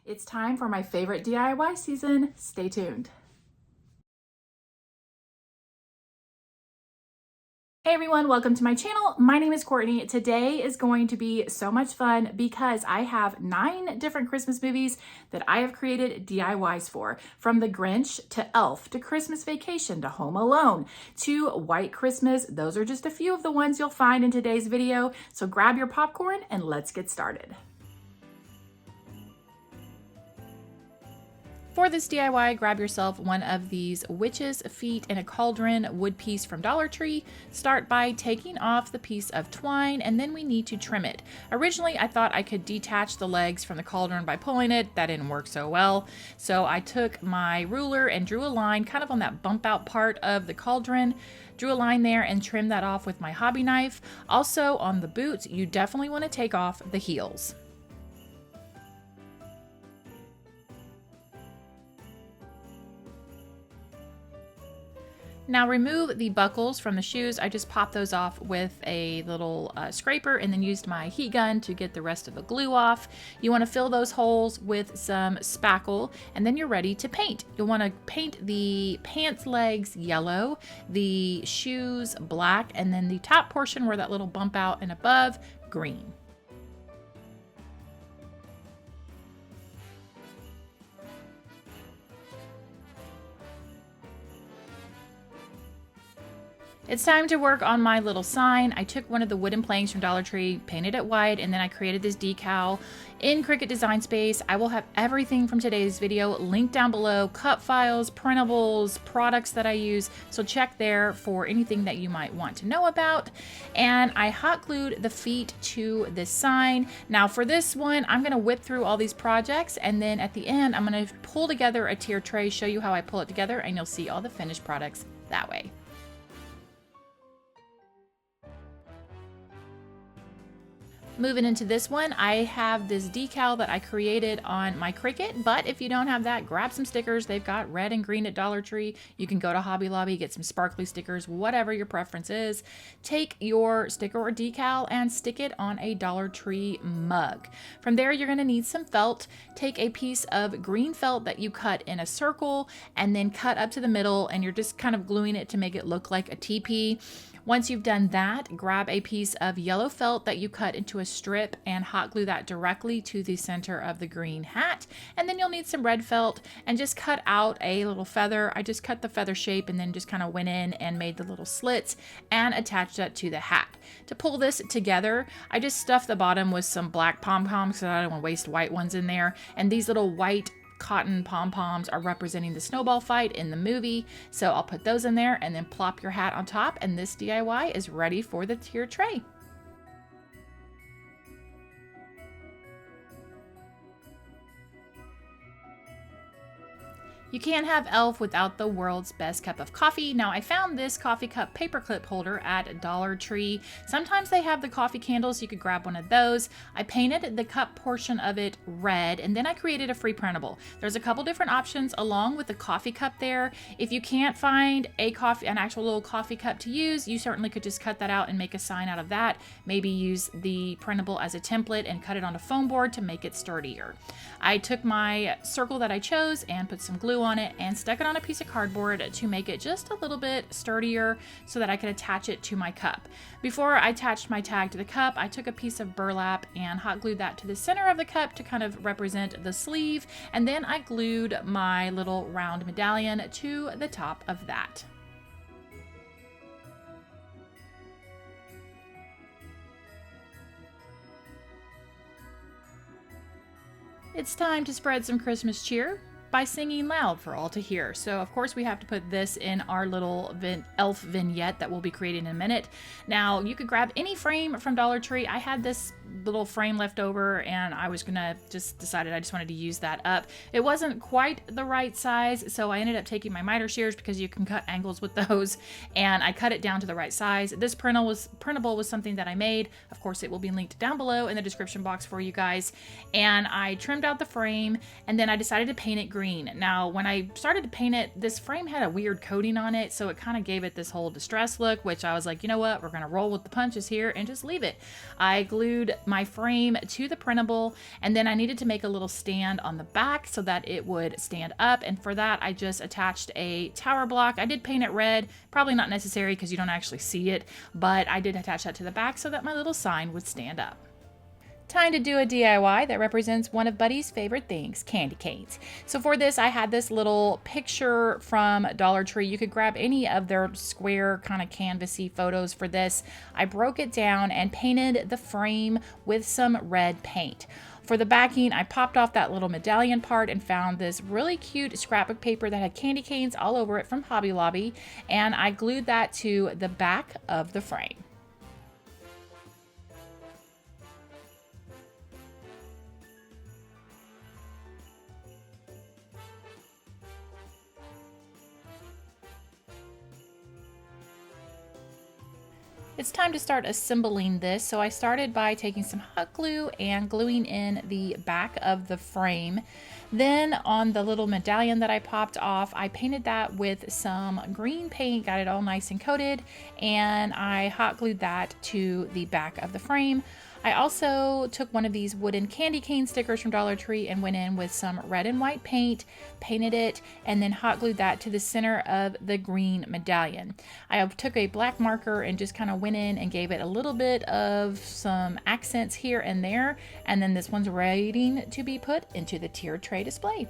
It's time for my favorite DIY season. Stay tuned. Hey everyone, welcome to my channel. My name is Courtney. Today is going to be so much fun because I have 9 different Christmas movies that I have created DIYs for. From The Grinch to Elf to Christmas Vacation to Home Alone to White Christmas. Those are just a few of the ones you'll find in today's video. So grab your popcorn and let's get started. For this DIY, grab yourself one of these witch's feet in a cauldron wood piece from Dollar Tree. Start by taking off the piece of twine, and then we need to trim it. Originally, I thought I could detach the legs from the cauldron by pulling it. That didn't work so well. So I took my ruler and drew a line kind of on that bump out part of the cauldron. Drew a line there and trimmed that off with my hobby knife. Also on the boots, you definitely want to take off the heels. Now remove the buckles from the shoes. I just popped those off with a little scraper and then used my heat gun to get the rest of the glue off. You want to fill those holes with some spackle and then you're ready to paint. You'll want to paint the pants legs yellow, the shoes black, and then the top portion where that little bump out and above, green. It's time to work on my little sign. I took one of the wooden planks from Dollar Tree, painted it white, and then I created this decal in Cricut Design Space. I will have everything from today's video linked down below, cut files, printables, products that I use, so check there for anything that you might want to know about. And I hot glued the feet to this sign. Now for this one, I'm gonna whip through all these projects, and then at the end, I'm gonna pull together a tier tray, show you how I pull it together, and you'll see all the finished products that way. Moving into this one, I have this decal that I created on my CRICUT, but if you don't have that, grab some stickers. They've got red and green at Dollar Tree. You can go to Hobby Lobby, get some sparkly stickers, whatever your preference is. Take your sticker or decal and stick it on a Dollar Tree mug. From there, you're gonna need some felt. Take a piece of green felt that you cut in a circle and then cut up to the middle, and you're just kind of gluing it to make it look like a teepee. Once you've done that, grab a piece of yellow felt that you cut into a strip and hot glue that directly to the center of the green hat. And then you'll need some red felt and just cut out a little feather. I just cut the feather shape and then just kind of went in and made the little slits and attached that to the hat. To pull this together, I just stuffed the bottom with some black pom-poms because I don't want to waste white ones in there. And these little white cotton pom-poms are representing the snowball fight in the movie. So I'll put those in there and then plop your hat on top, and this DIY is ready for the tier tray. You can't have Elf without the world's best cup of coffee. Now, I found this coffee cup paperclip holder at Dollar Tree. Sometimes they have the coffee candles. You could grab one of those. I painted the cup portion of it red, and then I created a free printable. There's a couple different options along with the coffee cup there. If you can't find an actual little coffee cup to use, you certainly could just cut that out and make a sign out of that. Maybe use the printable as a template and cut it on a foam board to make it sturdier. I took my circle that I chose and put some glue on it and stuck it on a piece of cardboard to make it just a little bit sturdier so that I could attach it to my cup. Before I attached my tag to the cup, I took a piece of burlap and hot glued that to the center of the cup to kind of represent the sleeve, and then I glued my little round medallion to the top of that. It's time to spread some Christmas cheer by singing loud for all to hear. So of course we have to put this in our little elf vignette that we'll be creating in a minute. Now you could grab any frame from Dollar Tree. I had this little frame left over and I was gonna decided I just wanted to use that up. It wasn't quite the right size, so I ended up taking my miter shears because you can cut angles with those, and I cut it down to the right size. This printable was something that I made. Of course it will be linked down below in the description box for you guys. And I trimmed out the frame and then I decided to paint it green green. Now, when I started to paint it, this frame had a weird coating on it, so it kind of gave it this whole distressed look, which I was like, you know what, we're going to roll with the punches here and just leave it. I glued my frame to the printable, and then I needed to make a little stand on the back so that it would stand up, and for that I just attached a tower block. I did paint it red, probably not necessary because you don't actually see it, but I did attach that to the back so that my little sign would stand up. Time to do a DIY that represents one of Buddy's favorite things, candy canes. So for this, I had this little picture from Dollar Tree. You could grab any of their square kind of canvasy photos for this. I broke it down and painted the frame with some red paint. For the backing, I popped off that little medallion part and found this really cute scrapbook paper that had candy canes all over it from Hobby Lobby, and I glued that to the back of the frame. It's time to start assembling this, so I started by taking some hot glue and gluing in the back of the frame. Then on the little medallion that I popped off, I painted that with some green paint, got it all nice and coated, and I hot glued that to the back of the frame. I also took one of these wooden candy cane stickers from Dollar Tree and went in with some red and white paint, painted it, and then hot glued that to the center of the green medallion. I took a black marker and just kind of went in and gave it a little bit of some accents here and there, and then this one's waiting to be put into the tiered tray display.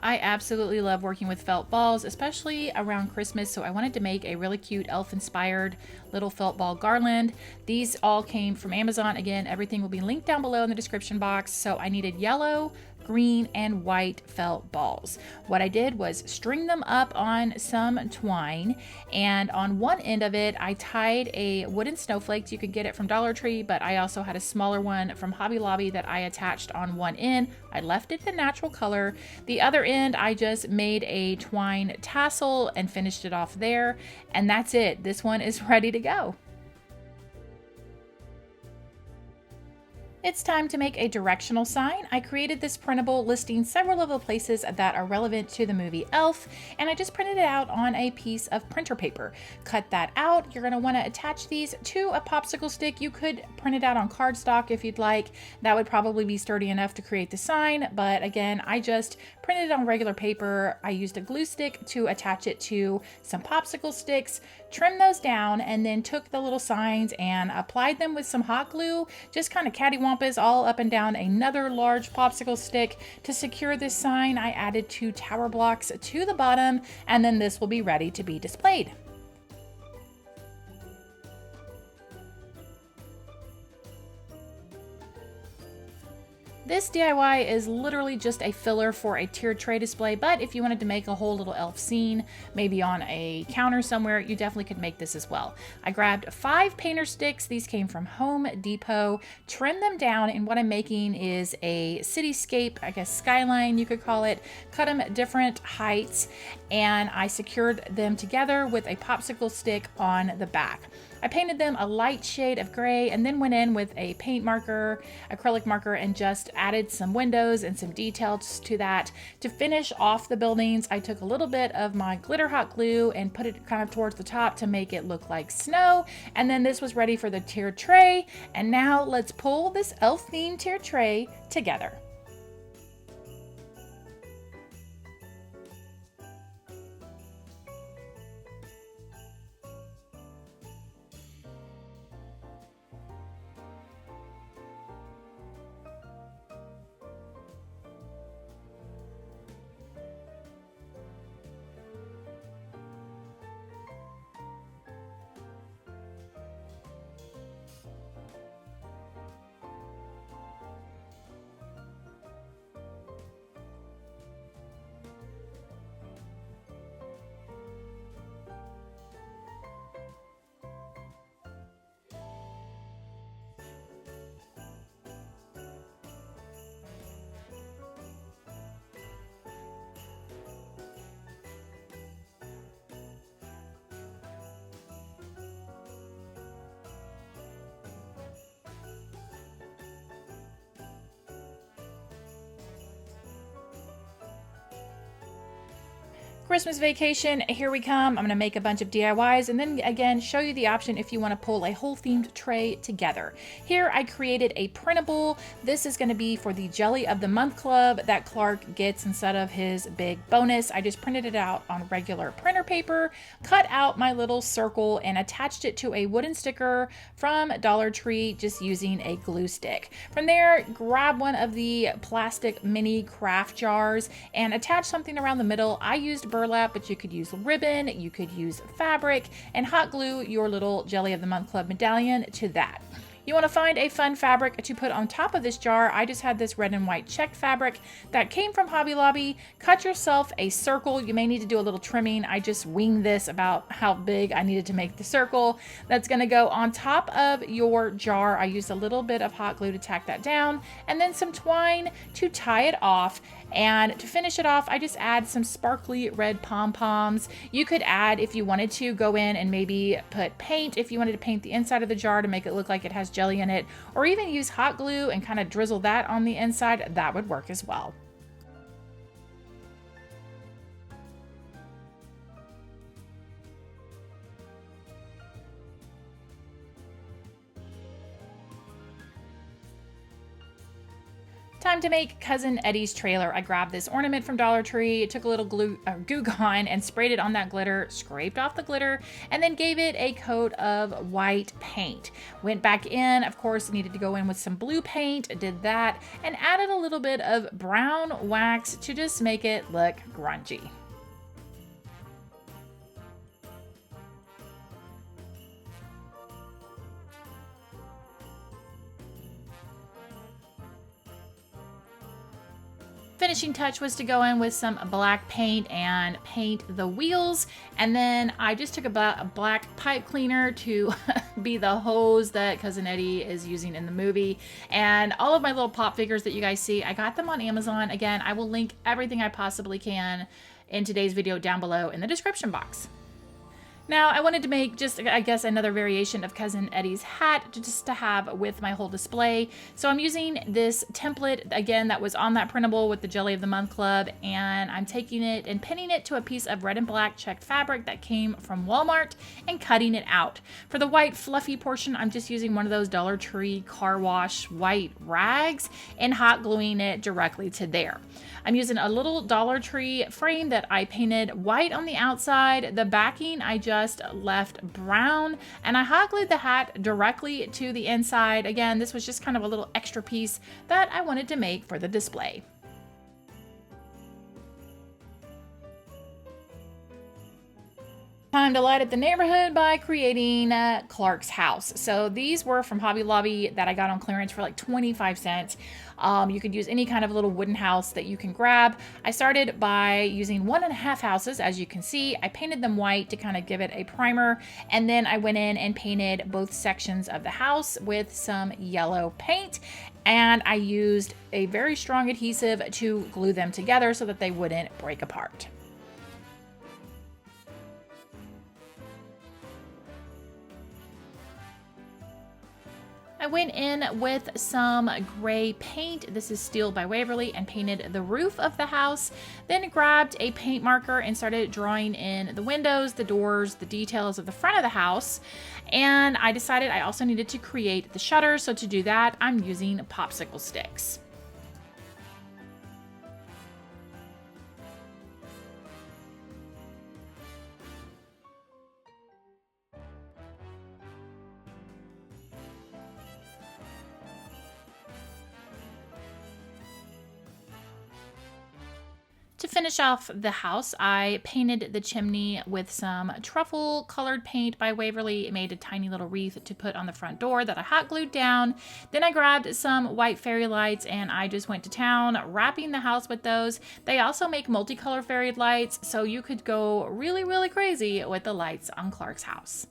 I absolutely love working with felt balls, especially around Christmas, so I wanted to make a really cute elf-inspired little felt ball garland. These all came from Amazon. Again, everything will be linked down below in the description box. So I needed yellow, green, and white felt balls. What I did was string them up on some twine, and on one end of it I tied a wooden snowflake. You could get it from Dollar Tree, but I also had a smaller one from Hobby Lobby that I attached on one end. I left it the natural color. The other end I just made a twine tassel and finished it off there, and that's it. This one is ready to go. It's time to make a directional sign. I created this printable listing several of the places that are relevant to the movie Elf, and I just printed it out on a piece of printer paper. Cut that out. You're going to want to attach these to a popsicle stick. You could print it out on cardstock if you'd like. That would probably be sturdy enough to create the sign, but again, I just printed it on regular paper. I used a glue stick to attach it to some popsicle sticks, trimmed those down, and then took the little signs and applied them with some hot glue, just kind of cattywampus all up and down another large popsicle stick. To secure this sign, I added 2 tower blocks to the bottom, and then this will be ready to be displayed. This DIY is literally just a filler for a tiered tray display, but if you wanted to make a whole little elf scene, maybe on a counter somewhere, you definitely could make this as well. I grabbed 5 painter sticks. These came from Home Depot, trimmed them down, and what I'm making is a cityscape, I guess skyline you could call it, cut them at different heights, and I secured them together with a popsicle stick on the back. I painted them a light shade of gray and then went in with a paint marker, acrylic marker, and just added some windows and some details to that. To finish off the buildings, I took a little bit of my glitter hot glue and put it kind of towards the top to make it look like snow. And then this was ready for the tiered tray. And now let's pull this elf themed tiered tray together. Christmas vacation, here we come. I'm gonna make a bunch of DIYs and then again show you the option if you want to pull a whole themed tray together. Here I created a printable. This is gonna be for the Jelly of the Month Club that Clark gets instead of his big bonus. I just printed it out on regular printer paper, cut out my little circle and attached it to a wooden sticker from Dollar Tree just using a glue stick. From there, grab one of the plastic mini craft jars and attach something around the middle. I used burlap, but you could use ribbon, you could use fabric, and hot glue your little Jelly of the Month Club medallion to that. You want to find a fun fabric to put on top of this jar. I just had this red and white checked fabric that came from Hobby Lobby. Cut yourself a circle. You may need to do a little trimming. I just winged this about how big I needed to make the circle. That's going to go on top of your jar. I used a little bit of hot glue to tack that down and then some twine to tie it off. And to finish it off, I just add some sparkly red pom-poms. You could add, if you wanted to, go in and maybe put paint if you wanted to paint the inside of the jar to make it look like it has jelly in it, or even use hot glue and kind of drizzle that on the inside. That would work as well. Time to make Cousin Eddie's trailer. I grabbed this ornament from Dollar Tree, took a little Goo Gone and sprayed it on that glitter, scraped off the glitter, and then gave it a coat of white paint. Went back in, of course, needed to go in with some blue paint, did that, and added a little bit of brown wax to just make it look grungy. Finishing touch was to go in with some black paint and paint the wheels, and then I just took a black pipe cleaner to be the hose that Cousin Eddie is using in the movie. And all of my little pop figures that you guys see, I got them on Amazon. Again, I will link everything I possibly can in today's video down below in the description box. Now, I wanted to make just, I guess, another variation of Cousin Eddie's hat just to have with my whole display. So I'm using this template, again, that was on that printable with the Jelly of the Month Club, and I'm taking it and pinning it to a piece of red and black checked fabric that came from Walmart and cutting it out. For the white fluffy portion, I'm just using one of those Dollar Tree car wash white rags and hot gluing it directly to there. I'm using a little Dollar Tree frame that I painted white on the outside. The backing I just left brown, and I hot glued the hat directly to the inside. Again, this was just kind of a little extra piece that I wanted to make for the display. Time to light up the neighborhood by creating Clark's house. So these were from Hobby Lobby that I got on clearance for like 25 cents. You could use any kind of little wooden house that you can grab. I started by using 1.5 houses, as you can see. I painted them white to kind of give it a primer, and then I went in and painted both sections of the house with some yellow paint, and I used a very strong adhesive to glue them together so that they wouldn't break apart. I went in with some gray paint. This is Steel by Waverly, and painted the roof of the house. Then grabbed a paint marker and started drawing in the windows, the doors, the details of the front of the house. And I decided I also needed to create the shutters. So to do that, I'm using popsicle sticks. To finish off the house, I painted the chimney with some truffle colored paint by Waverly. It made a tiny little wreath to put on the front door that I hot glued down. Then I grabbed some white fairy lights and I just went to town wrapping the house with those. They also make multicolor fairy lights, so you could go really, really crazy with the lights on Clark's house.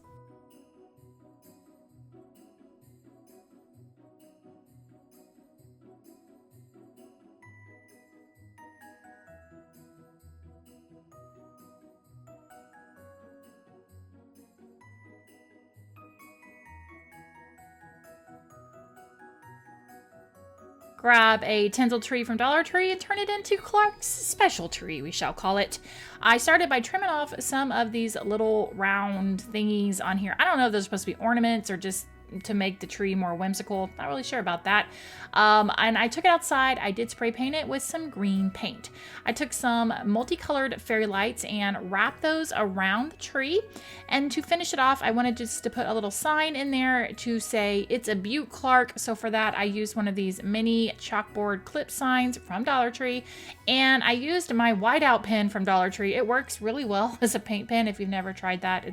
grab a tinsel tree from Dollar Tree and turn it into Clark's special tree, we shall call it. I started by trimming off some of these little round thingies on here. I don't know if those are supposed to be ornaments or just to make the tree more whimsical. Not really sure about that. And I took it outside. I did spray paint it with some green paint. I took some multicolored fairy lights and wrapped those around the tree. And to finish it off, I wanted just to put a little sign in there to say, "It's a Butte Clark." So for that, I used one of these mini chalkboard clip signs from Dollar Tree. And I used my whiteout pen from Dollar Tree. It works really well as a paint pen. If you've never tried that,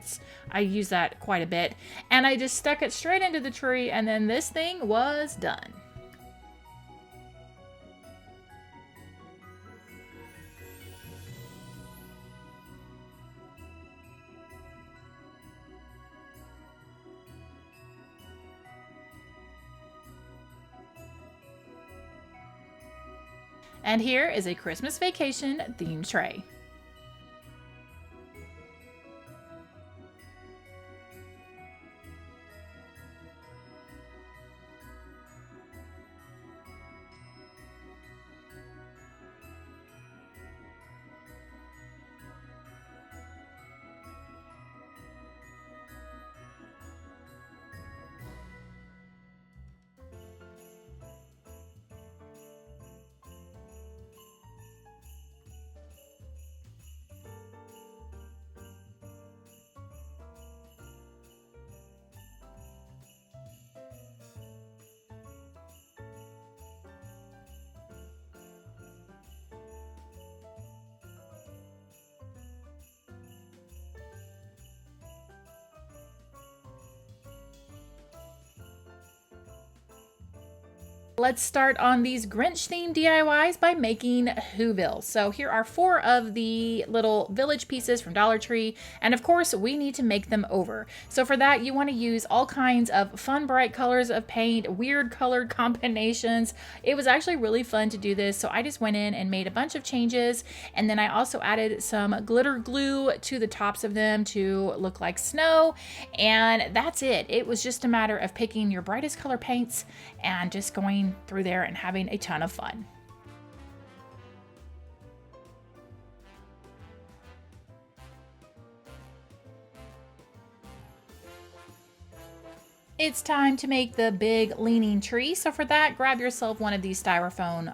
I use that quite a bit. And I just stuck it straight into the tree, and then this thing was done. And here is a Christmas Vacation themed tray. Let's start on these Grinch-themed DIYs by making Whoville. So here are 4 of the little village pieces from Dollar Tree, and of course we need to make them over. So for that, you want to use all kinds of fun, bright colors of paint, weird colored combinations. It was actually really fun to do this, so I just went in and made a bunch of changes, and then I also added some glitter glue to the tops of them to look like snow, and that's it. It was just a matter of picking your brightest color paints and just going through there and having a ton of fun. It's time to make the big leaning tree. So for that, grab yourself one of these styrofoam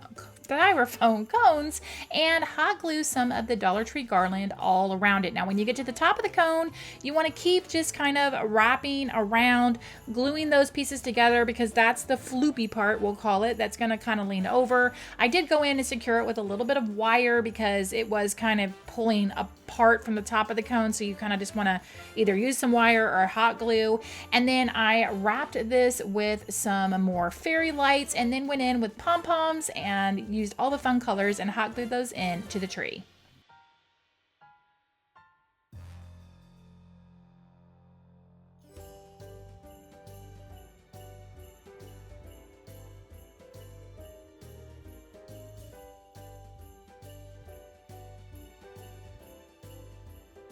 cones and hot glue some of the Dollar Tree garland all around it. Now, when you get to the top of the cone, you want to keep just kind of wrapping around, gluing those pieces together, because that's the floopy part, we'll call it, that's going to kind of lean over. I did go in and secure it with a little bit of wire because it was kind of pulling apart from the top of the cone, so you kind of just want to either use some wire or hot glue. And then I wrapped this with some more fairy lights and then went in with pom-poms and used all the fun colors and hot glued those in to the tree.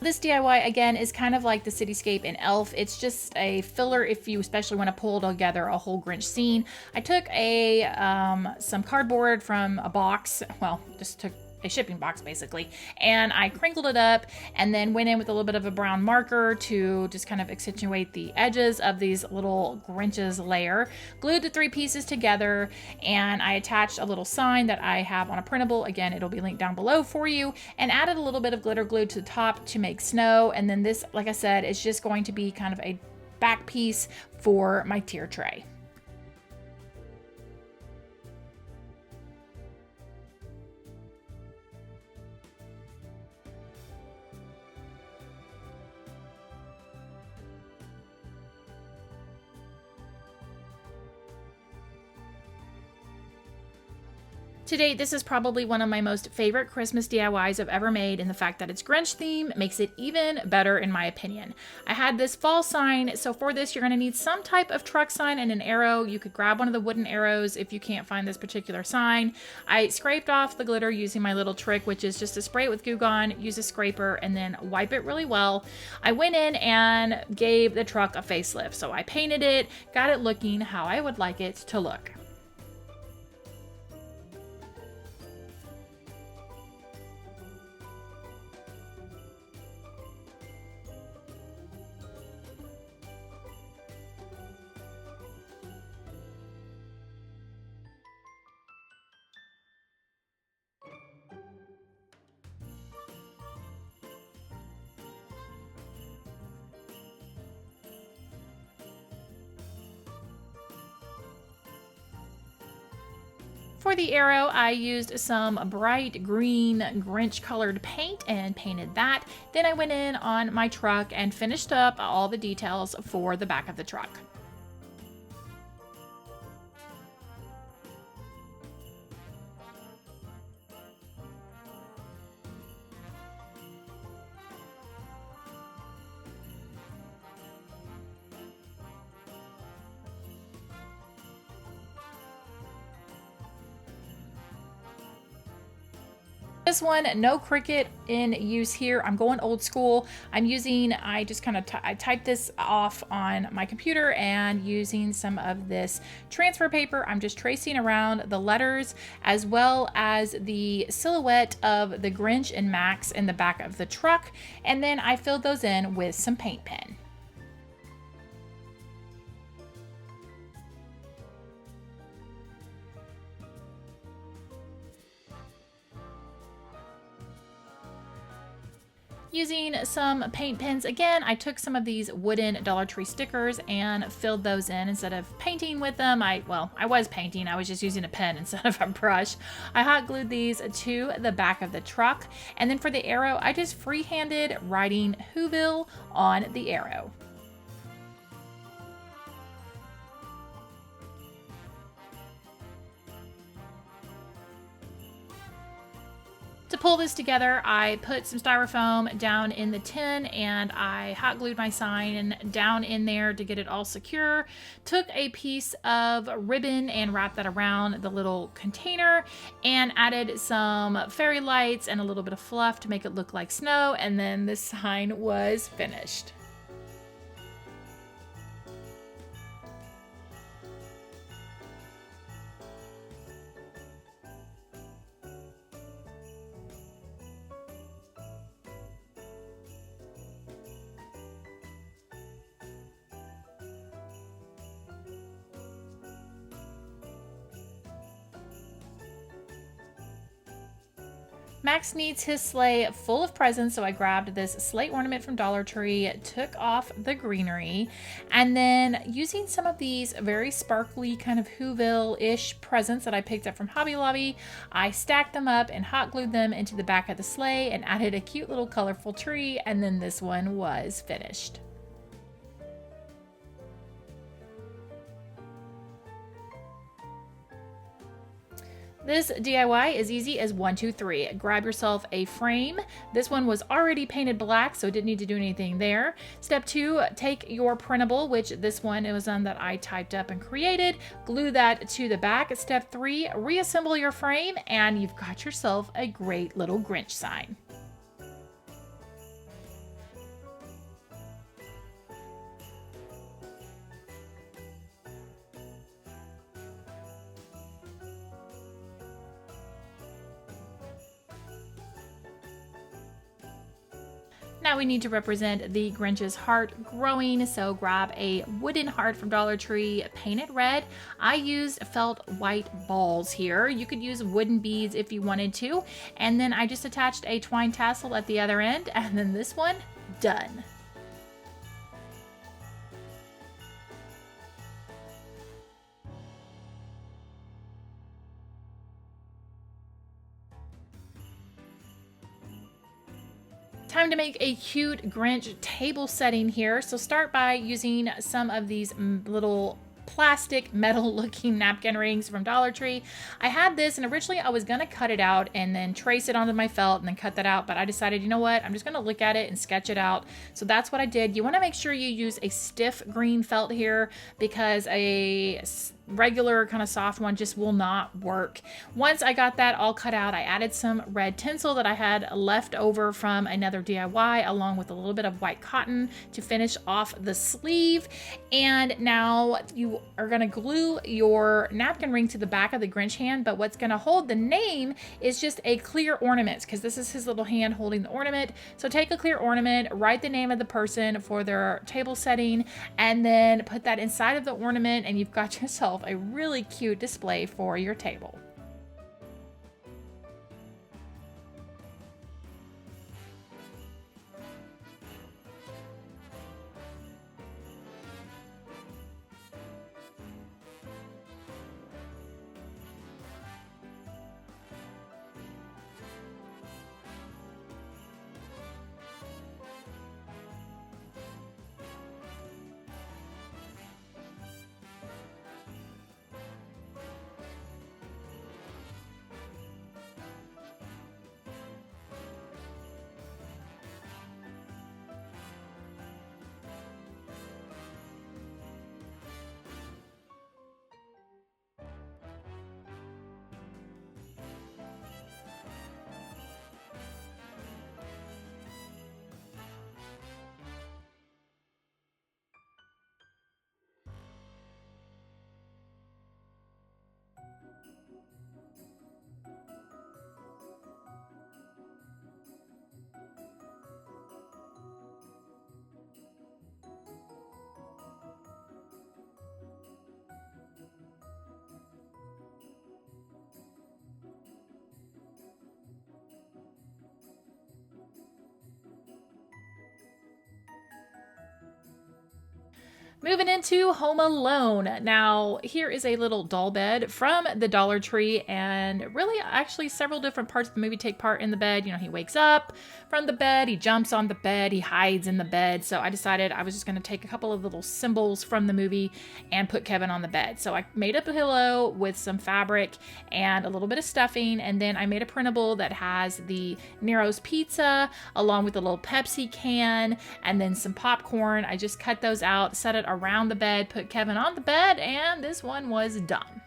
This DIY, again, is kind of like the cityscape in Elf. It's just a filler if you especially want to pull together a whole Grinch scene. I took some cardboard from a box, well, just took a shipping box basically, and I crinkled it up and then went in with a little bit of a brown marker to just kind of accentuate the edges of these little Grinch's layer. Glued the 3 pieces together, and I attached a little sign that I have on a printable. Again, it'll be linked down below for you, and added a little bit of glitter glue to the top to make snow. And then this, like I said, is just going to be kind of a back piece for my tier tray. To date, this is probably one of my most favorite Christmas DIYs I've ever made, and the fact that it's Grinch theme makes it even better in my opinion. I had this fall sign, so for this you're going to need some type of truck sign and an arrow. You could grab one of the wooden arrows if you can't find this particular sign. I scraped off the glitter using my little trick, which is just to spray it with Goo Gone, use a scraper, and then wipe it really well. I went in and gave the truck a facelift, so I painted it, got it looking how I would like it to look. For the arrow, I used some bright green Grinch colored paint and painted that. Then I went in on my truck and finished up all the details for the back of the truck. This one, no CRICUT in use here. I'm going old school. I just kind of I typed this off on my computer and using some of this transfer paper, I'm just tracing around the letters as well as the silhouette of the Grinch and Max in the back of the truck. And then I filled those in with some paint pen. Using some paint pens, again, I took some of these wooden Dollar Tree stickers and filled those in instead of painting with them. I was painting, I was just using a pen instead of a brush. I hot glued these to the back of the truck. And then for the arrow, I just freehanded writing Whoville on the arrow. To pull this together, I put some styrofoam down in the tin and I hot glued my sign down in there to get it all secure. Took a piece of ribbon and wrapped that around the little container and added some fairy lights and a little bit of fluff to make it look like snow, and then the sign was finished. Max needs his sleigh full of presents, so I grabbed this sleigh ornament from Dollar Tree, took off the greenery, and then using some of these very sparkly kind of Whoville-ish presents that I picked up from Hobby Lobby, I stacked them up and hot glued them into the back of the sleigh and added a cute little colorful tree, and then this one was finished. This DIY is easy as 1, 2, 3. Grab yourself a frame. This one was already painted black, so it didn't need to do anything there. Step 2, take your printable, which this one it was one that I typed up and created. Glue that to the back. Step 3, reassemble your frame, and you've got yourself a great little Grinch sign. Now we need to represent the Grinch's heart growing, so grab a wooden heart from Dollar Tree, paint it red. I used felt white balls here. You could use wooden beads if you wanted to. And then I just attached a twine tassel at the other end, and then this one, done. Time to make a cute Grinch table setting here. So start by using some of these little plastic metal looking napkin rings from Dollar Tree. I had this and originally I was gonna cut it out and then trace it onto my felt and then cut that out, but I decided, you know what, I'm just gonna look at it and sketch it out. So that's what I did. You wanna make sure you use a stiff green felt here because a regular kind of soft one just will not work. Once I got that all cut out, I added some red tinsel that I had left over from another DIY along with a little bit of white cotton to finish off the sleeve. And now you are going to glue your napkin ring to the back of the Grinch hand, but what's going to hold the name is just a clear ornament because this is his little hand holding the ornament. So take a clear ornament, write the name of the person for their table setting, and then put that inside of the ornament, and you've got yourself a really cute display for your table. Moving into Home Alone. Now, here is a little doll bed from the Dollar Tree, and really actually several different parts of the movie take part in the bed. You know, he wakes up from the bed, he jumps on the bed, he hides in the bed. So I decided I was just going to take a couple of little symbols from the movie and put Kevin on the bed. So I made a pillow with some fabric and a little bit of stuffing, and then I made a printable that has the Nero's pizza along with a little Pepsi can and then some popcorn. I just cut those out, set it around the bed, put Kevin on the bed, and this one was done.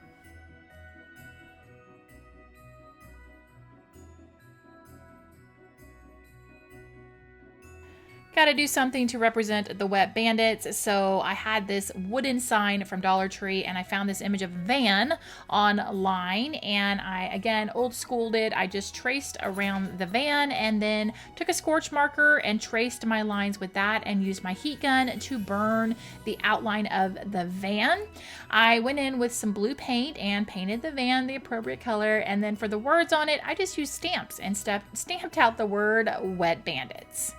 Got to do something to represent the Wet Bandits, so I had this wooden sign from Dollar Tree, and I found this image of a van online, and I, again, old schooled it. I just traced around the van and then took a scorch marker and traced my lines with that and used my heat gun to burn the outline of the van. I went in with some blue paint and painted the van the appropriate color, and then for the words on it, I just used stamps and stamped out the word Wet Bandits.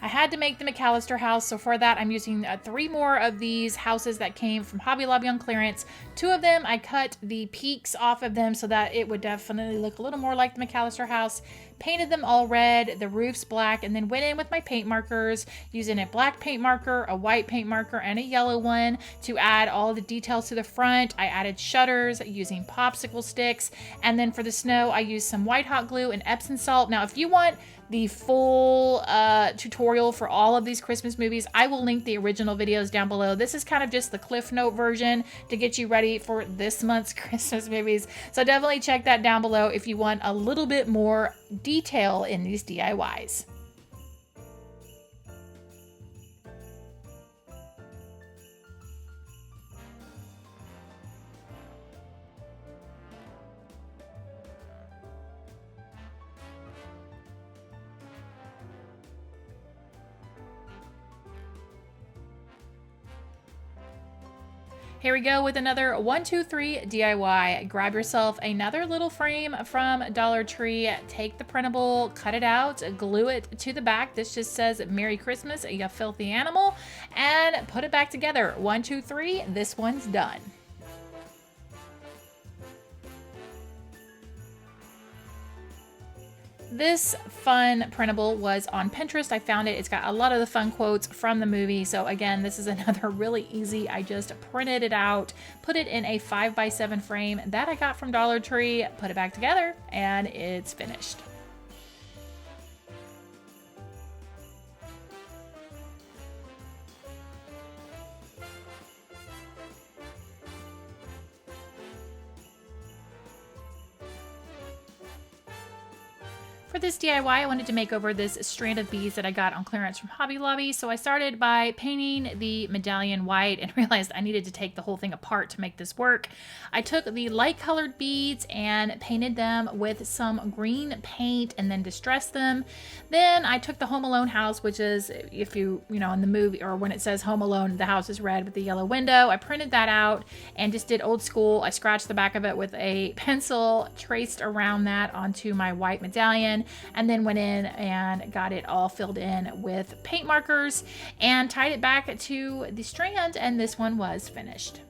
I had to make the McAllister house, so for that I'm using 3 more of these houses that came from Hobby Lobby on clearance. 2 of them I cut the peaks off of them so that it would definitely look a little more like the McAllister house. Painted them all red, the roofs black, and then went in with my paint markers using a black paint marker, a white paint marker, and a yellow one to add all the details to the front. I added shutters using popsicle sticks, and then for the snow I used some white hot glue and Epsom salt. Now if you want the full tutorial for all of these Christmas movies, I will link the original videos down below. This is kind of just the Cliff Note version to get you ready for this month's Christmas movies. So definitely check that down below if you want a little bit more detail in these DIYs. Here we go with another 1, 2, 3 DIY. Grab yourself another little frame from Dollar Tree, take the printable, cut it out, glue it to the back. This just says Merry Christmas, you filthy animal, and put it back together. 1, 2, 3, this one's done. This fun printable was on Pinterest. I found it. It's got a lot of the fun quotes from the movie. So again, this is another really easy. I just printed it out, put it in a 5x7 frame that I got from Dollar Tree, put it back together, and it's finished. For this DIY, I wanted to make over this strand of beads that I got on clearance from Hobby Lobby. So I started by painting the medallion white and realized I needed to take the whole thing apart to make this work. I took the light colored beads and painted them with some green paint and then distressed them. Then I took the Home Alone house, which is, if you know, in the movie or when it says Home Alone, the house is red with the yellow window. I printed that out and just did old school. I scratched the back of it with a pencil, traced around that onto my white medallion, and then went in and got it all filled in with paint markers and tied it back to the strand, and this one was finished.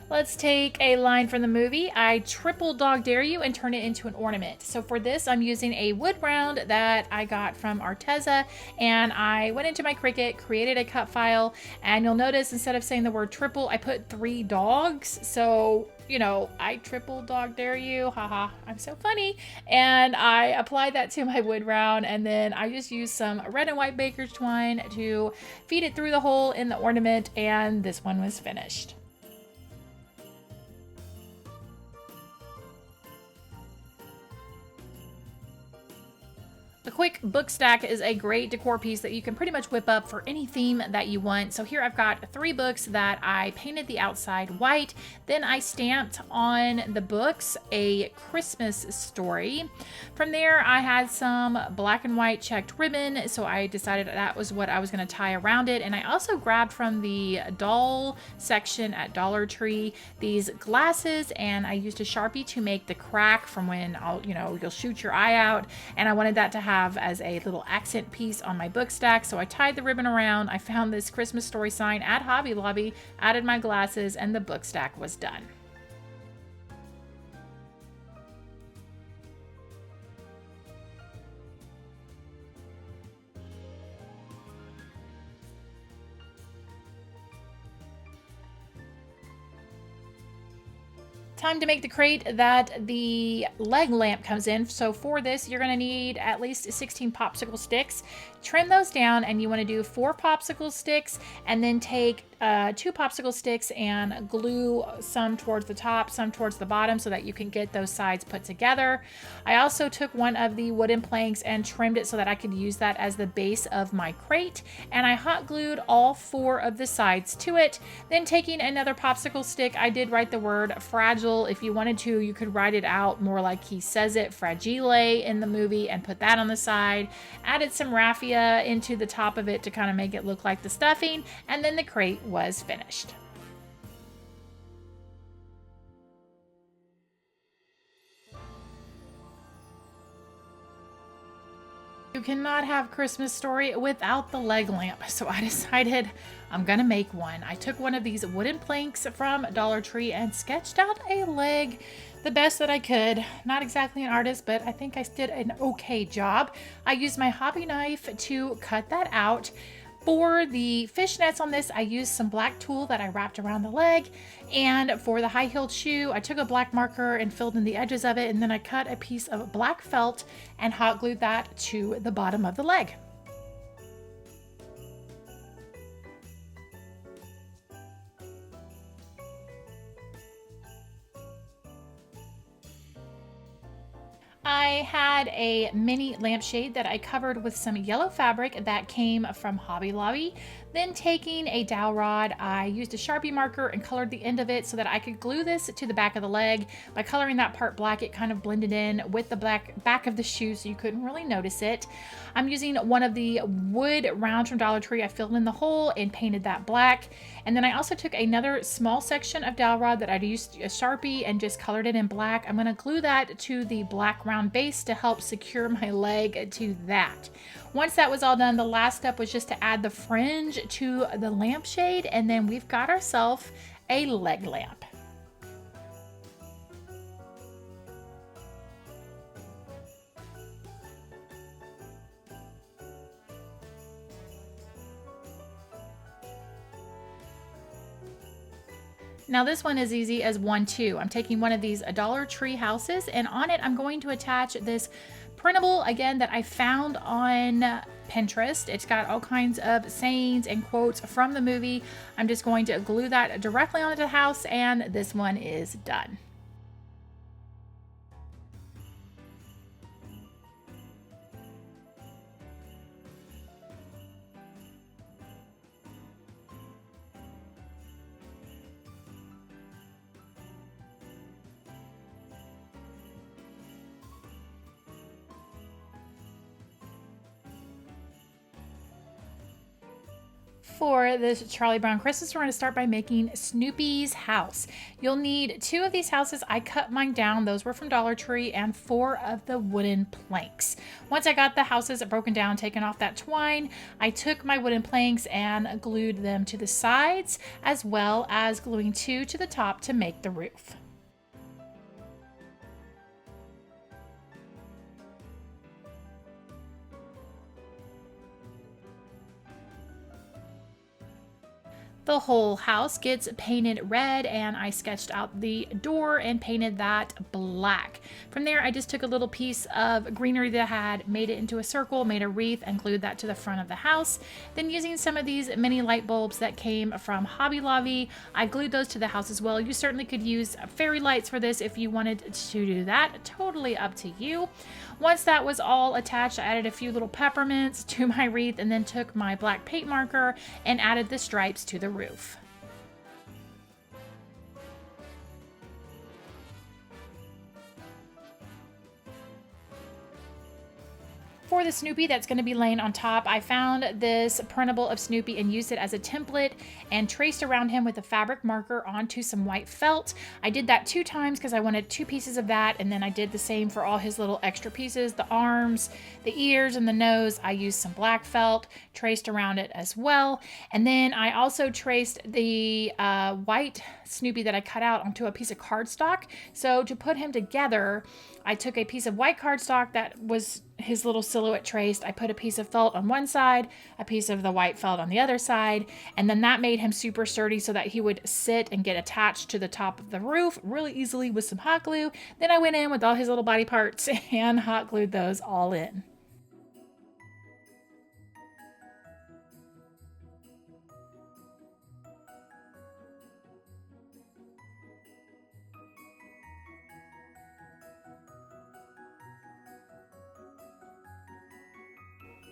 Let's take a line from the movie. I triple dog dare you and turn it into an ornament. So for this, I'm using a wood round that I got from Arteza, and I went into my Cricut, created a cut file, and you'll notice instead of saying the word triple, I put 3 dogs. So, you know, I triple dog dare you, haha, I'm so funny. And I applied that to my wood round, and then I just used some red and white baker's twine to feed it through the hole in the ornament, and this one was finished. The quick book stack is a great decor piece that you can pretty much whip up for any theme that you want. So here I've got 3 books that I painted the outside white. Then I stamped on the books a Christmas story. From there I had some black and white checked ribbon, so I decided that was what I was going to tie around it. And I also grabbed from the doll section at Dollar Tree these glasses, and I used a Sharpie to make the crack from when you'll shoot your eye out, and I wanted that to have as a little accent piece on my book stack. So I tied the ribbon around. I found this Christmas story sign at Hobby Lobby, added my glasses, and the book stack was done. Time to make the crate that the leg lamp comes in. So for this, you're going to need at least 16 popsicle sticks. Trim those down, and you want to do 4 popsicle sticks, and then take 2 popsicle sticks and glue some towards the top, some towards the bottom, so that you can get those sides put together. I also took one of the wooden planks and trimmed it so that I could use that as the base of my crate, and I hot glued all 4 of the sides to it. Then taking another popsicle stick, I did write the word fragile. If you wanted to, you could write it out more like he says it, fragile, in the movie, and put that on the side. Added some raffia into the top of it to kind of make it look like the stuffing, and then the crate was finished. You cannot have Christmas story without the leg lamp, so I decided I'm gonna make one. I took one of these wooden planks from Dollar Tree and sketched out a leg the best that I could. Not exactly an artist, but I think I did an okay job. I used my hobby knife to cut that out. For the fishnets on this, I used some black tulle that I wrapped around the leg. And for the high-heeled shoe, I took a black marker and filled in the edges of it, and then I cut a piece of black felt and hot glued that to the bottom of the leg. I had a mini lampshade that I covered with some yellow fabric that came from Hobby Lobby. Then taking a dowel rod, I used a Sharpie marker and colored the end of it so that I could glue this to the back of the leg. By coloring that part black, it kind of blended in with the black back of the shoe, so you couldn't really notice it. I'm using one of the wood rounds from Dollar Tree. I filled in the hole and painted that black. And then I also took another small section of dowel rod that I'd used a Sharpie and just colored it in black. I'm going to glue that to the black round base to help secure my leg to that. Once that was all done, the last step was just to add the fringe to the lampshade, and then we've got ourselves a leg lamp. Now this one is easy as 1, 2. I'm taking one of these Dollar Tree houses, and on it I'm going to attach this printable, again, that I found on Pinterest. It's got all kinds of sayings and quotes from the movie. I'm just going to glue that directly onto the house, and this one is done. for this Charlie Brown Christmas, we're going to start by making Snoopy's house. You'll need 2 of these houses. I cut mine down. Those were from Dollar Tree, and 4 of the wooden planks. Once I got the houses broken down, taken off that twine, I took my wooden planks and glued them to the sides, as well as gluing 2 to the top to make the roof. The whole house gets painted red, and I sketched out the door and painted that black. From there, I just took a little piece of greenery that I had, made it into a circle, made a wreath, and glued that to the front of the house. Then using some of these mini light bulbs that came from Hobby Lobby, I glued those to the house as well. You certainly could use fairy lights for this if you wanted to do that. Totally up to you. Once that was all attached, I added a few little peppermints to my wreath and then took my black paint marker and added the stripes to the roof. For the Snoopy that's going to be laying on top, I found this printable of Snoopy and used it as a template and traced around him with a fabric marker onto some white felt. I did that 2 times because I wanted 2 pieces of that, and then I did the same for all his little extra pieces, the arms, the ears, and the nose. I used some black felt, traced around it as well, and then I also traced the white Snoopy that I cut out onto a piece of cardstock. So to put him together, I took a piece of white cardstock that was his little silhouette traced. I put a piece of felt on one side, a piece of the white felt on the other side, and then that made him super sturdy so that he would sit and get attached to the top of the roof really easily with some hot glue. Then I went in with all his little body parts and hot glued those all in.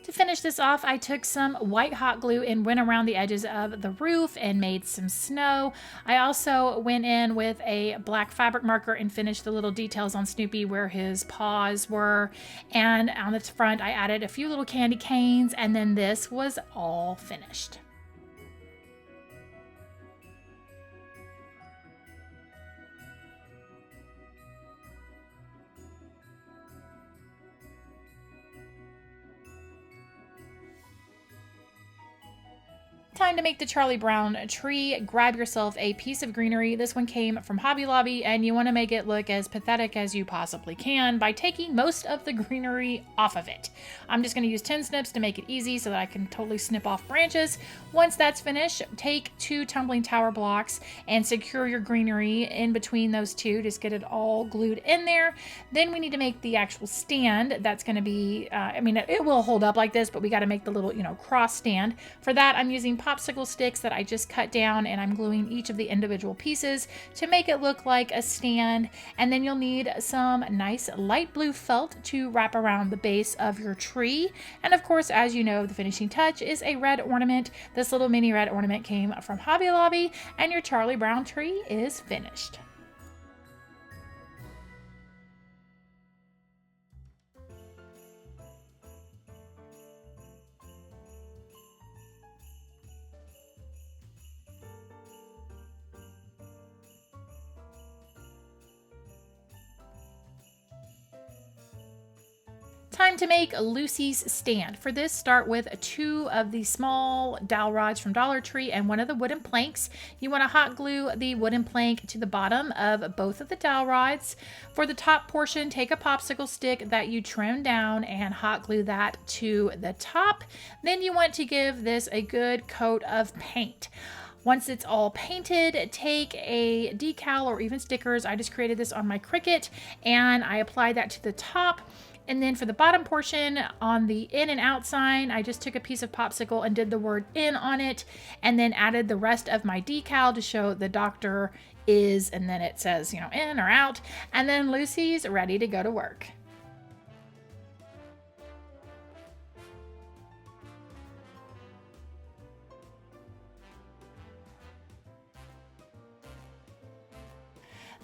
To finish this off, I took some white hot glue and went around the edges of the roof and made some snow. I also went in with a black fabric marker and finished the little details on Snoopy where his paws were. And on the front, I added a few little candy canes, and then this was all finished. Time to make the Charlie Brown tree. Grab yourself a piece of greenery. This one came from Hobby Lobby, and you want to make it look as pathetic as you possibly can by taking most of the greenery off of it. I'm just going to use 10 snips to make it easy so that I can totally snip off branches. Once that's finished, take 2 tumbling tower blocks and secure your greenery in between those 2. Just get it all glued in there. Then we need to make the actual stand. That's going to be, it will hold up like this, but we got to make the little, cross stand. For that, I'm using popsicle sticks that I just cut down, and I'm gluing each of the individual pieces to make it look like a stand. And then you'll need some nice light blue felt to wrap around the base of your tree. And of course, as you know, the finishing touch is a red ornament. This little mini red ornament came from Hobby Lobby, and your Charlie Brown tree is finished. Time to make Lucy's stand. For this, start with 2 of the small dowel rods from Dollar Tree and 1 of the wooden planks. You want to hot glue the wooden plank to the bottom of both of the dowel rods. For the top portion, take a popsicle stick that you trim down and hot glue that to the top. Then you want to give this a good coat of paint. Once it's all painted, take a decal or even stickers. I just created this on my Cricut, and I applied that to the top. And then for the bottom portion, on the in and out sign, I just took a piece of popsicle and did the word in on it, and then added the rest of my decal to show the doctor is, and then it says, in or out. And then Lucy's ready to go to work.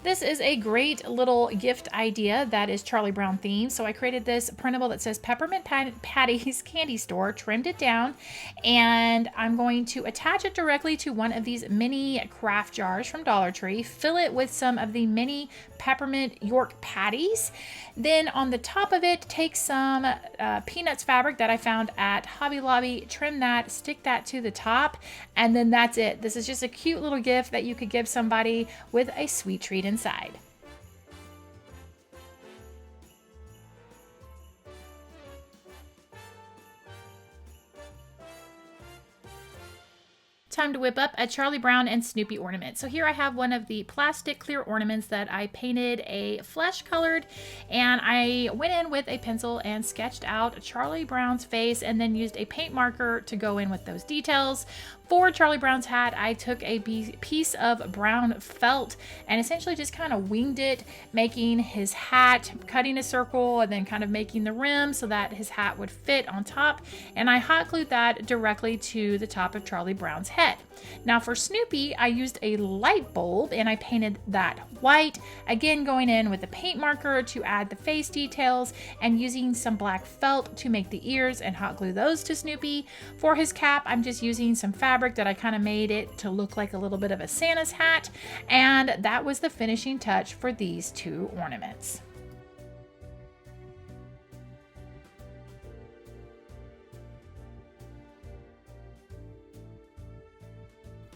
This is a great little gift idea that is Charlie Brown themed. So I created this printable that says Peppermint Patty's Candy Store, trimmed it down, and I'm going to attach it directly to one of these mini craft jars from Dollar Tree, fill it with some of the mini peppermint York patties. Then on the top of it, take some Peanuts fabric that I found at Hobby Lobby, trim that, stick that to the top, and then that's it. This is just a cute little gift that you could give somebody with a sweet treat inside. Time to whip up a Charlie Brown and Snoopy ornament. So here I have one of the plastic clear ornaments that I painted a flesh colored, and I went in with a pencil and sketched out Charlie Brown's face and then used a paint marker to go in with those details. For Charlie Brown's hat, I took a piece of brown felt and essentially just kind of winged it, making his hat, cutting a circle and then kind of making the rim so that his hat would fit on top. And I hot glued that directly to the top of Charlie Brown's head. Now for Snoopy, I used a light bulb and I painted that white, again going in with a paint marker to add the face details and using some black felt to make the ears and hot glue those to Snoopy. For his cap, I'm just using some fabric that I kind of made it to look like a little bit of a Santa's hat, and that was the finishing touch for these two ornaments.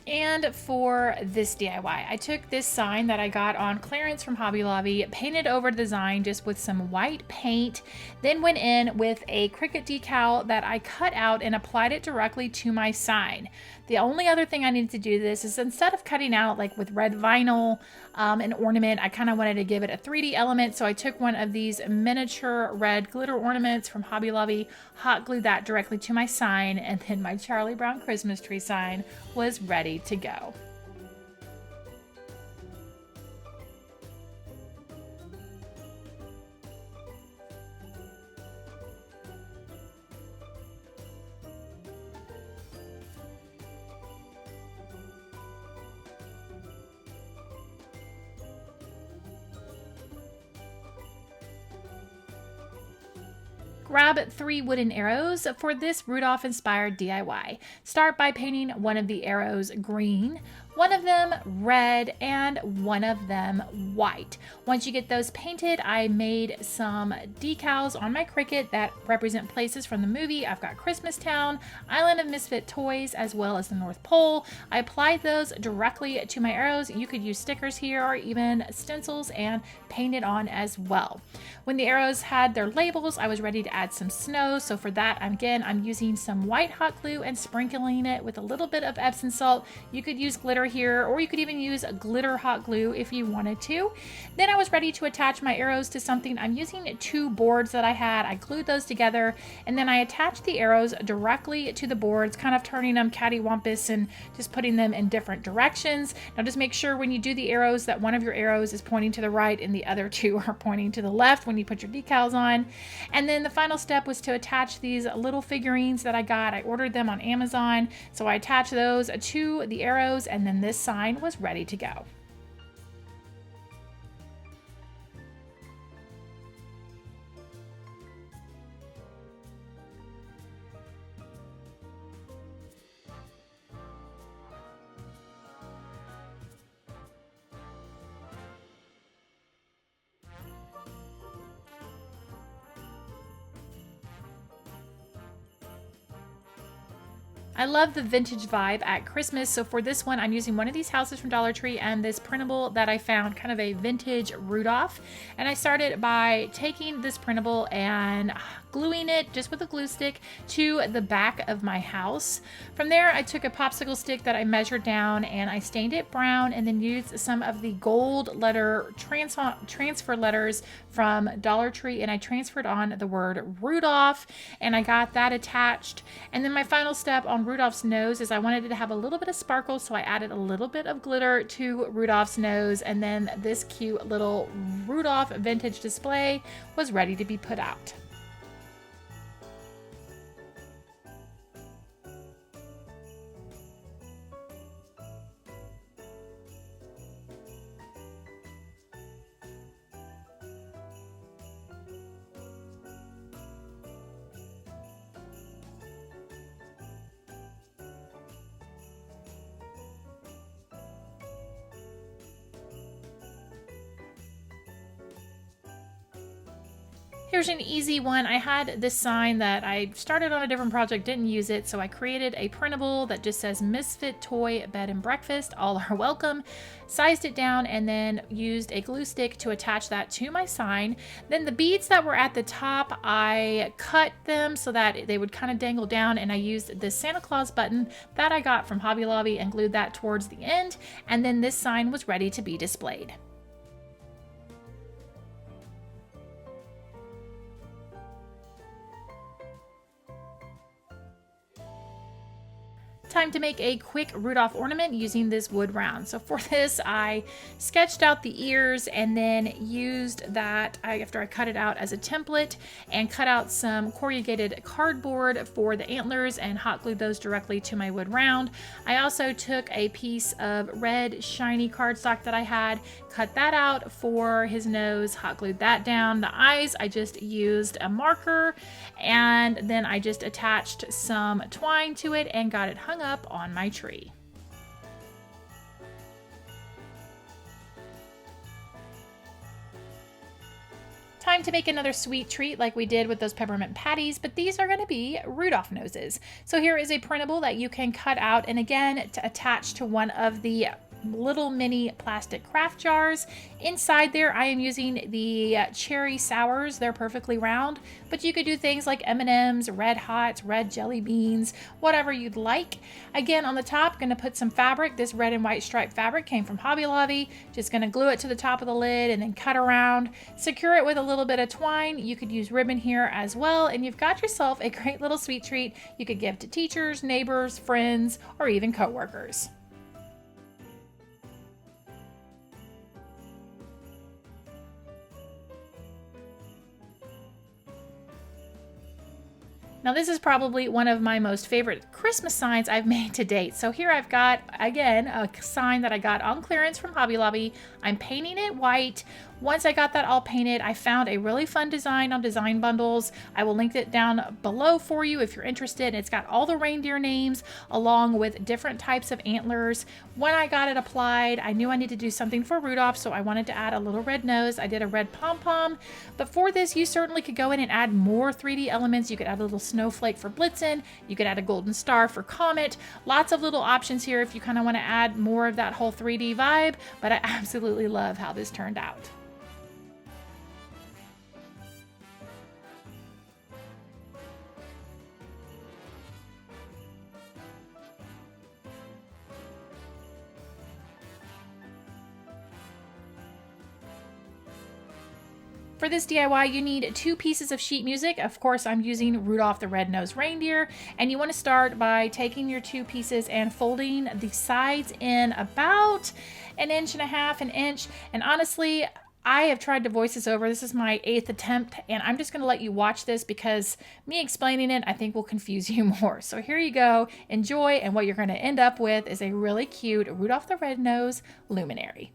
And for this DIY, I took this sign that I got on clearance from Hobby Lobby, painted over the design just with some white paint, then went in with a CRICUT decal that I cut out and applied it directly to my sign. The only other thing I needed to do this is, instead of cutting out like with red vinyl an ornament, I kind of wanted to give it a 3D element. So I took one of these miniature red glitter ornaments from Hobby Lobby, hot glued that directly to my sign, and then my Charlie Brown Christmas tree sign was ready to go. Grab 3 wooden arrows for this Rudolph inspired DIY. Start by painting one of the arrows green, one of them red, and one of them white. Once you get those painted, I made some decals on my CRICUT that represent places from the movie. I've got Christmastown, Island of Misfit Toys, as well as the North Pole. I applied those directly to my arrows. You could use stickers here or even stencils and paint it on as well. When the arrows had their labels, I was ready to add some snow. So for that, I'm using some white hot glue and sprinkling it with a little bit of Epsom salt. You could use glitter here, or you could even use glitter hot glue if you wanted to. Then I was ready to attach my arrows to something. I'm using 2 boards that I had. I glued those together, and then I attached the arrows directly to the boards, kind of turning them cattywampus and just putting them in different directions. Now just make sure when you do the arrows that one of your arrows is pointing to the right and the other 2 are pointing to the left when you put your decals on. And then the final step was to attach these little figurines that I got. I ordered them on Amazon, so I attached those to the arrows, and then this sign was ready to go. I love the vintage vibe at Christmas, so for this one I'm using one of these houses from Dollar Tree and this printable that I found, kind of a vintage Rudolph. And I started by taking this printable and gluing it just with a glue stick to the back of my house. From there I took a popsicle stick that I measured down and I stained it brown, and then used some of the gold letter transfer letters from Dollar Tree, and I transferred on the word Rudolph, and I got that attached. And then my final step on Rudolph's nose is I wanted it to have a little bit of sparkle, so I added a little bit of glitter to Rudolph's nose, and then this cute little Rudolph vintage display was ready to be put out. Here's an easy one. I had this sign that I started on a different project, didn't use it, so I created a printable that just says Misfit Toy Bed and Breakfast, all are welcome. Sized it down and then used a glue stick to attach that to my sign. Then the beads that were at the top, I cut them so that they would kind of dangle down, and I used this Santa Claus button that I got from Hobby Lobby and glued that towards the end, and then this sign was ready to be displayed. Time to make a quick Rudolph ornament using this wood round. So for this, I sketched out the ears and then used that after I cut it out as a template, and cut out some corrugated cardboard for the antlers and hot glued those directly to my wood round. I also took a piece of red shiny cardstock that I had, cut that out for his nose, hot glued that down. The eyes, I just used a marker, and then I just attached some twine to it and got it hung up on my tree. Time to make another sweet treat like we did with those peppermint patties, but these are going to be Rudolph noses. So here is a printable that you can cut out, and again, to attach to one of the little mini plastic craft jars. Inside there, I am using the cherry sours. They're perfectly round, but you could do things like M&Ms, Red Hots, red jelly beans, whatever you'd like. Again, on the top, going to put some fabric. This red and white striped fabric came from Hobby Lobby. Just going to glue it to the top of the lid and then cut around. Secure it with a little bit of twine. You could use ribbon here as well, and you've got yourself a great little sweet treat you could give to teachers, neighbors, friends, or even coworkers. Now this is probably one of my most favorite Christmas signs I've made to date. So here I've got, again, a sign that I got on clearance from Hobby Lobby. I'm painting it white. Once I got that all painted, I found a really fun design on Design Bundles. I will link it down below for you if you're interested. It's got all the reindeer names along with different types of antlers. When I got it applied, I knew I needed to do something for Rudolph, so I wanted to add a little red nose. I did a red pom-pom, but for this, you certainly could go in and add more 3D elements. You could add a little snowflake for Blitzen. You could add a golden star for Comet. Lots of little options here if you kind of want to add more of that whole 3D vibe, but I absolutely love how this turned out. For this DIY, you need 2 pieces of sheet music. Of course, I'm using Rudolph the Red-Nosed Reindeer, and you want to start by taking your 2 pieces and folding the sides in about 1.5 inches, and honestly, I have tried to voice this over. This is my 8th attempt, and I'm just going to let you watch this because me explaining it, I think, will confuse you more. So here you go. Enjoy, and what you're going to end up with is a really cute Rudolph the Red-Nosed luminary.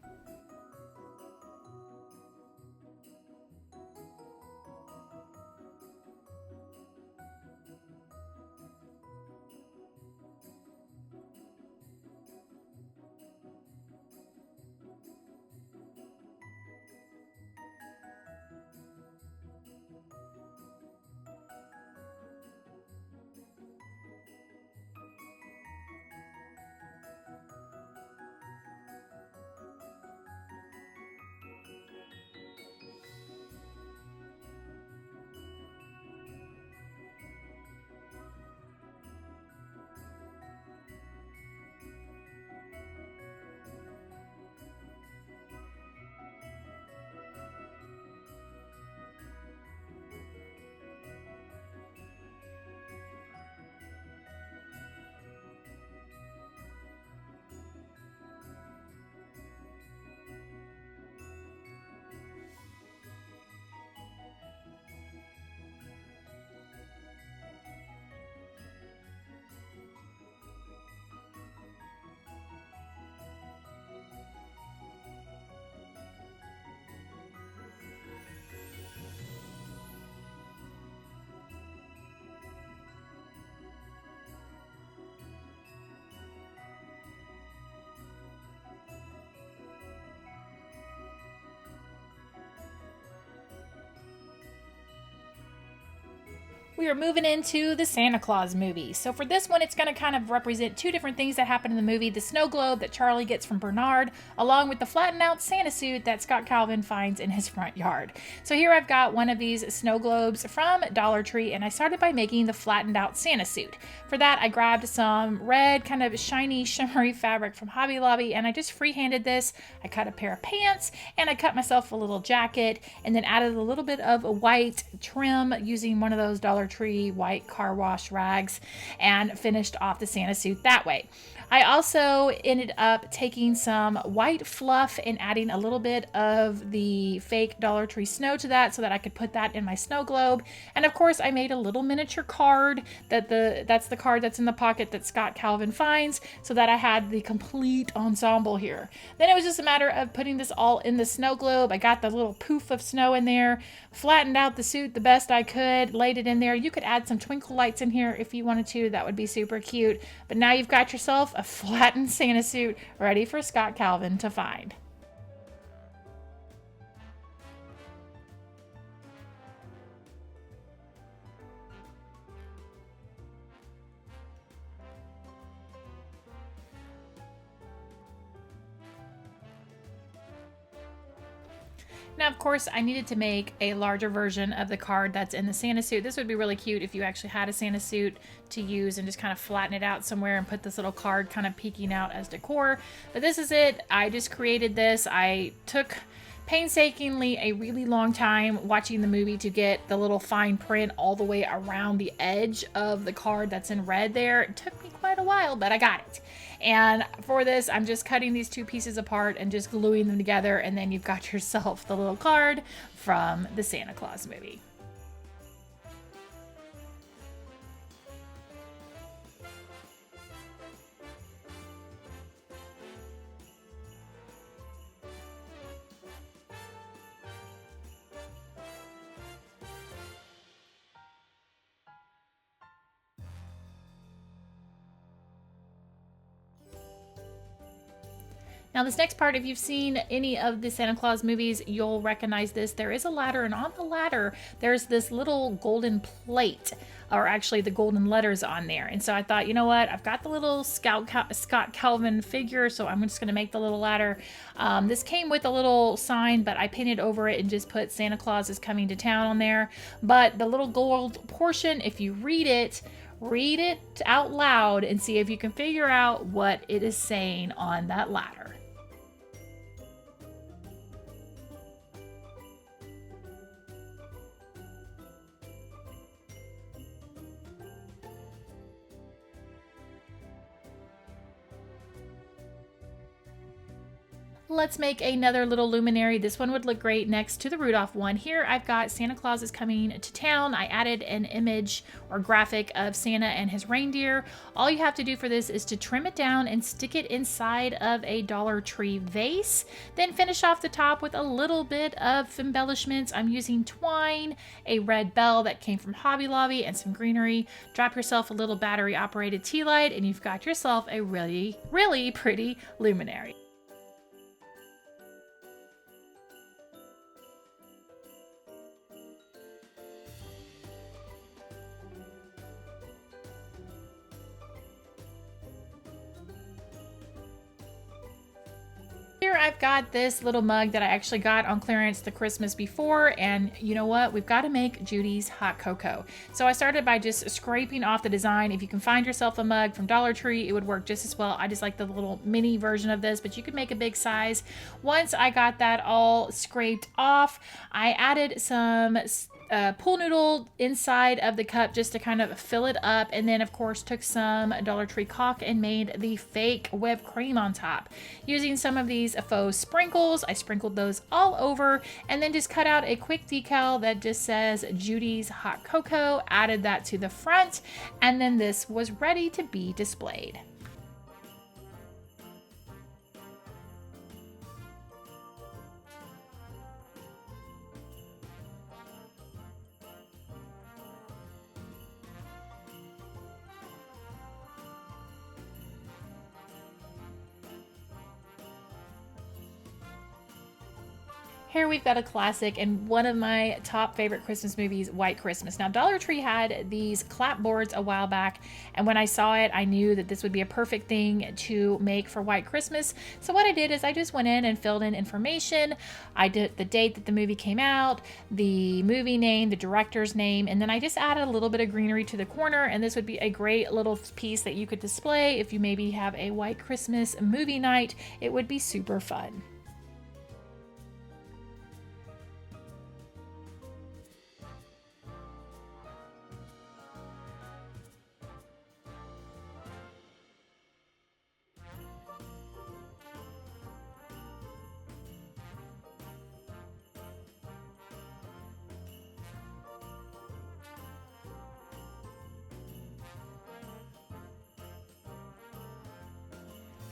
We are moving into the Santa Claus movie. So for this one, it's going to kind of represent two different things that happen in the movie. The snow globe that Charlie gets from Bernard, along with the flattened out Santa suit that Scott Calvin finds in his front yard. So here I've got one of these snow globes from Dollar Tree, and I started by making the flattened out Santa suit. For that, I grabbed some red, kind of shiny, shimmery fabric from Hobby Lobby, and I just freehanded this. I cut a pair of pants, and I cut myself a little jacket, and then added a little bit of white trim using one of those Dollar Tree white car wash rags, and finished off the Santa suit that way. I also ended up taking some white fluff and adding a little bit of the fake Dollar Tree snow to that so that I could put that in my snow globe. And of course I made a little miniature card that's the card that's in the pocket that Scott Calvin finds, so that I had the complete ensemble here. Then it was just a matter of putting this all in the snow globe. I got the little poof of snow in there, flattened out the suit the best I could, laid it in there. You could add some twinkle lights in here if you wanted to. That would be super cute. But now you've got yourself a flattened Santa suit ready for Scott Calvin to find. Now, of course, I needed to make a larger version of the card that's in the Santa suit. This would be really cute if you actually had a Santa suit to use and just kind of flatten it out somewhere and put this little card kind of peeking out as decor. But this is it. I just created this. I took painstakingly a really long time watching the movie to get the little fine print all the way around the edge of the card that's in red there. It took me quite a while, but I got it. And for this, I'm just cutting these two pieces apart and just gluing them together, and then you've got yourself the little card from the Santa Claus movie. Now this next part, if you've seen any of the Santa Claus movies, you'll recognize this. There is a ladder, and on the ladder, there's this little golden plate, or actually the golden letters on there. And so I thought, you know what? I've got the little Scott Calvin figure, so I'm just gonna make the little ladder. This came with a little sign, but I painted over it and just put Santa Claus is coming to town on there. But the little gold portion, if you read it out loud and see if you can figure out what it is saying on that ladder. Let's make another little luminary. This one would look great next to the Rudolph one. Here I've got Santa Claus is coming to town. I added an image or graphic of Santa and his reindeer. All you have to do for this is to trim it down and stick it inside of a Dollar Tree vase. Then finish off the top with a little bit of embellishments. I'm using twine, a red bell that came from Hobby Lobby, and some greenery. Drop yourself a little battery operated tea light and you've got yourself a really, really pretty luminary. Here I've got this little mug that I actually got on clearance the Christmas before, and you know what? We've got to make Judy's hot cocoa. So I started by just scraping off the design. If you can find yourself a mug from Dollar Tree, it would work just as well. I just like the little mini version of this, but you could make a big size. Once I got that all scraped off, I added some pool noodle inside of the cup just to kind of fill it up, and then of course took some Dollar Tree caulk and made the fake whipped cream on top. Using some of these faux sprinkles, I sprinkled those all over, and then just cut out a quick decal that just says Judy's hot cocoa, added that to the front, and then this was ready to be displayed. Here we've got a classic and one of my top favorite Christmas movies, White Christmas. Now, Dollar Tree had these clapboards a while back, and when I saw it, I knew that this would be a perfect thing to make for White Christmas. So what I did is I just went in and filled in information. I did the date that the movie came out, the movie name, the director's name, and then I just added a little bit of greenery to the corner, and this would be a great little piece that you could display if you maybe have a White Christmas movie night. It would be super fun.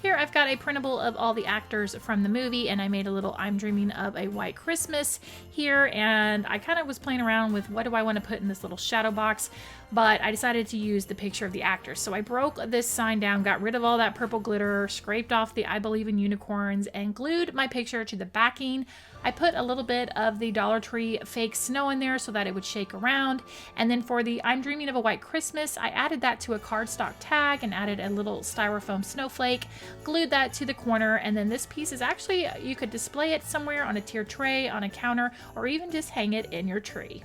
Here I've got a printable of all the actors from the movie, and I made a little I'm Dreaming of a White Christmas here, and I kind of was playing around with what do I want to put in this little shadow box, but I decided to use the picture of the actors. So I broke this sign down, got rid of all that purple glitter, scraped off the I Believe in Unicorns, and glued my picture to the backing. I put a little bit of the Dollar Tree fake snow in there so that it would shake around. And then for the I'm Dreaming of a White Christmas, I added that to a cardstock tag and added a little styrofoam snowflake, glued that to the corner, and then this piece is actually, you could display it somewhere on a tiered tray, on a counter, or even just hang it in your tree.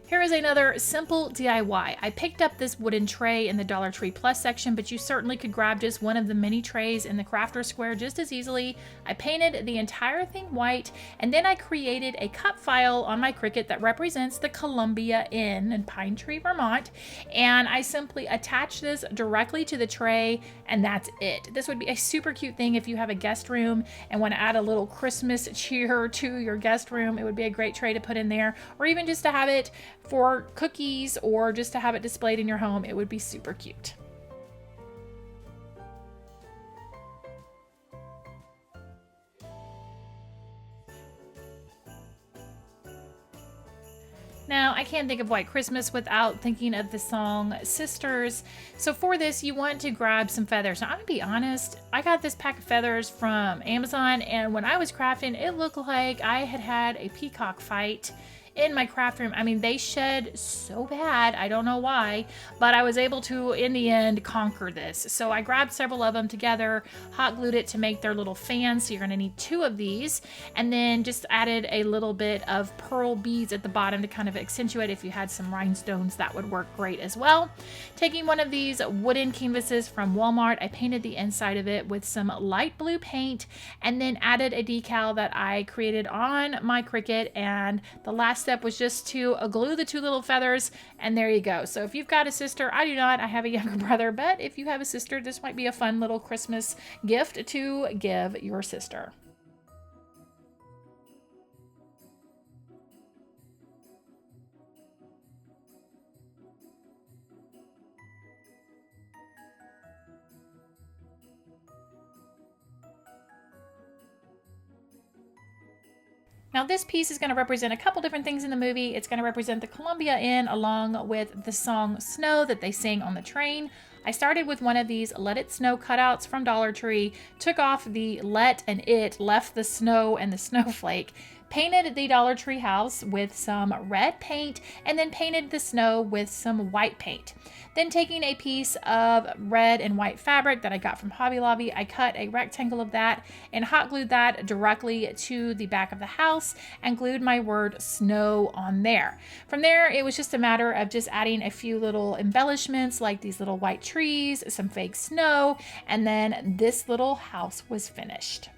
Here is another simple DIY. I picked up this wooden tray in the Dollar Tree Plus section, but you certainly could grab just one of the mini trays in the crafter square just as easily. I painted the entire thing white, and then I created a cut file on my Cricut that represents the Columbia Inn in Pine Tree, Vermont, and I simply attach this directly to the tray, and that's it. This would be a super cute thing if you have a guest room and want to add a little Christmas cheer to your guest room. It would be a great tray to put in there, or even just to have it for cookies or just to have it displayed in your home. It would be super cute. Now, I can't think of White Christmas without thinking of the song Sisters. So for this, you want to grab some feathers. Now, I'm gonna be honest, I got this pack of feathers from Amazon, and when I was crafting, it looked like I had had a peacock fight in my craft room. I mean, they shed so bad, I don't know why, but I was able to, in the end, conquer this. So I grabbed several of them together, hot glued it to make their little fans, so you're gonna need 2 of these, and then just added a little bit of pearl beads at the bottom to kind of accentuate. If you had some rhinestones, that would work great as well. Taking one of these wooden canvases from Walmart, I painted the inside of it with some light blue paint, and then added a decal that I created on my Cricut, and the last step was just to glue the 2 little feathers, and there you go. So if you've got a sister, I do not, I have a younger brother, but if you have a sister, this might be a fun little Christmas gift to give your sister. Now this piece is going to represent a couple different things in the movie. It's going to represent the Columbia Inn along with the song Snow that they sing on the train. I started with one of these Let It Snow cutouts from Dollar Tree, took off the let and it, left the snow and the snowflake, painted the Dollar Tree house with some red paint, and then painted the snow with some white paint. Then taking a piece of red and white fabric that I got from Hobby Lobby, I cut a rectangle of that and hot glued that directly to the back of the house and glued my word snow on there. From there, it was just a matter of just adding a few little embellishments like these little white trees, some fake snow, and then this little house was finished.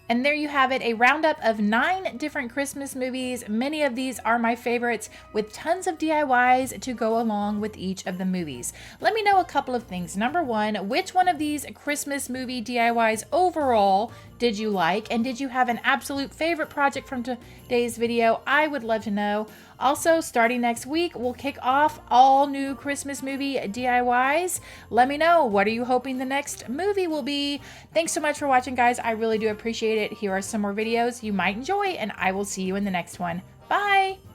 And there you have it, a roundup of 9 different Christmas movies. Many of these are my favorites, with tons of DIYs to go along with each of the movies. Let me know a couple of things. Number one, which one of these Christmas movie DIYs overall did you like? And did you have an absolute favorite project from today's video? I would love to know. Also, starting next week, we'll kick off all new Christmas movie DIYs. Let me know, what are you hoping the next movie will be? Thanks so much for watching, guys. I really do appreciate it. Here are some more videos you might enjoy, and I will see you in the next one. Bye!